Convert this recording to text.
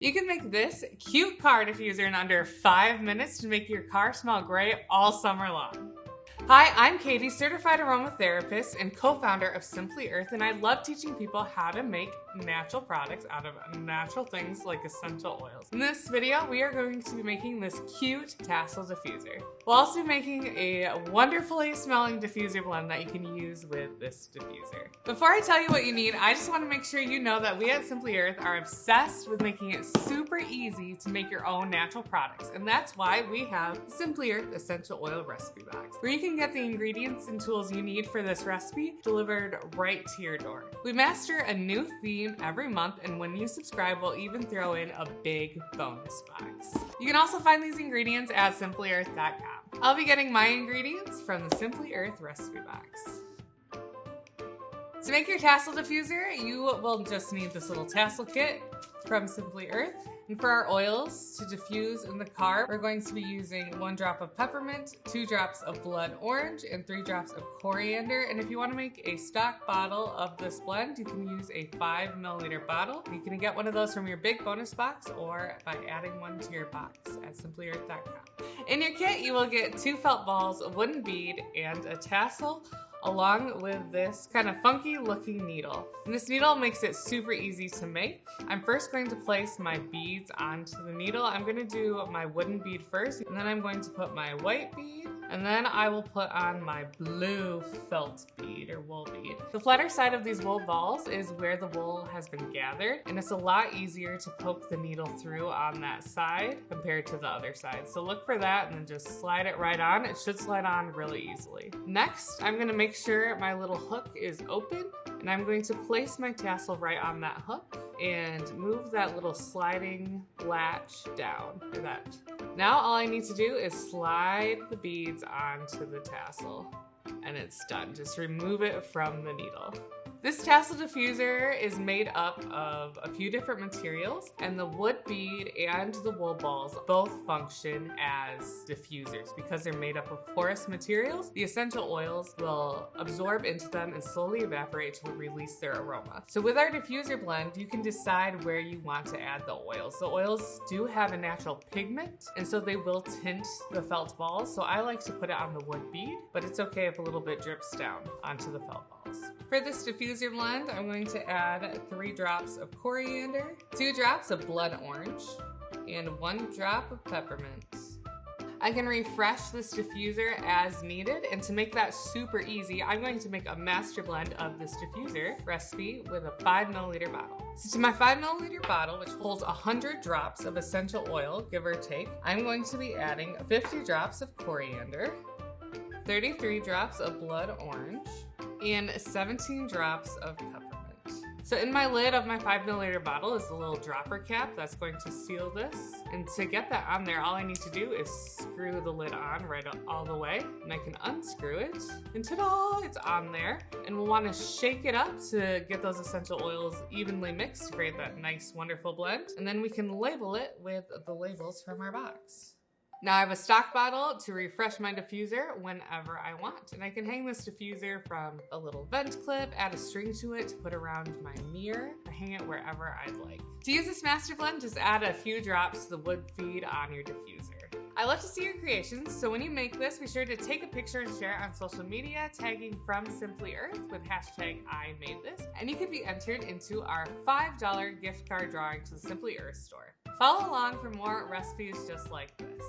You can make this cute car diffuser in under 5 minutes to make your car smell great all summer long. Hi, I'm Katie, certified aromatherapist and co-founder of Simply Earth, and I love teaching people how to make natural products out of natural things like essential oils. In this video, we are going to be making this cute tassel diffuser. We'll also be making a wonderfully smelling diffuser blend that you can use with this diffuser. Before I tell you what you need, I just want to make sure you know that we at Simply Earth are obsessed with making it super easy to make your own natural products, and that's why we have Simply Earth Essential Oil Recipe Box, where you can get the ingredients and tools you need for this recipe delivered right to your door. We master a new theme every month, and when you subscribe, we'll even throw in a big bonus box. You can also find these ingredients at simplyearth.com. I'll be getting my ingredients from the Simply Earth recipe box. To make your tassel diffuser, you will just need this little tassel kit from Simply Earth. And for our oils to diffuse in the car, we're going to be using 1 drop of peppermint, 2 drops of blood orange, and 3 drops of coriander. And if you want to make a stock bottle of this blend, you can use a 5 milliliter bottle. You can get one of those from your big bonus box or by adding one to your box at simplyearth.com. In your kit, you will get 2 felt balls, a wooden bead, and a tassel, along with this kind of funky looking needle. And this needle makes it super easy to make. I'm first going to place my beads onto the needle. I'm going to do my wooden bead first, and then I'm going to put my white bead, and then I will put on my blue felt bead or wool bead. The flatter side of these wool balls is where the wool has been gathered, and it's a lot easier to poke the needle through on that side compared to the other side. So look for that and then just slide it right on. It should slide on really easily. Next, I'm going to make sure my little hook is open, and I'm going to place my tassel right on that hook and move that little sliding latch down for that. Now all I need to do is slide the beads onto the tassel, and it's done. Just remove it from the needle. This tassel diffuser is made up of a few different materials, and the wood bead and the wool balls both function as diffusers because they're made up of porous materials. The essential oils will absorb into them and slowly evaporate to release their aroma. So with our diffuser blend, you can decide where you want to add the oils. The oils do have a natural pigment, and so they will tint the felt balls. So I like to put it on the wood bead, but it's okay if a little bit drips down onto the felt balls. For this diffuser blend, I'm going to add 3 drops of coriander, 2 drops of blood orange, and 1 drop of peppermint. I can refresh this diffuser as needed, and to make that super easy, I'm going to make a master blend of this diffuser recipe with a 5 milliliter bottle. So to my 5 milliliter bottle, which holds 100 drops of essential oil, give or take, I'm going to be adding 50 drops of coriander, 33 drops of blood orange, and 17 drops of peppermint. So in my lid of my 5 milliliter bottle is a little dropper cap that's going to seal this. And to get that on there, all I need to do is screw the lid on right all the way, and I can unscrew it, and ta-da, it's on there. And we'll want to shake it up to get those essential oils evenly mixed to create that nice, wonderful blend. And then we can label it with the labels from our box. Now I have a stock bottle to refresh my diffuser whenever I want, and I can hang this diffuser from a little vent clip, add a string to it to put around my mirror, or hang it wherever I'd like. To use this master blend, just add a few drops to the wood feed on your diffuser. I love to see your creations, so when you make this, be sure to take a picture and share it on social media, tagging from Simply Earth with hashtag #IMadeThis, and you could be entered into our $5 gift card drawing to the Simply Earth store. Follow along for more recipes just like this.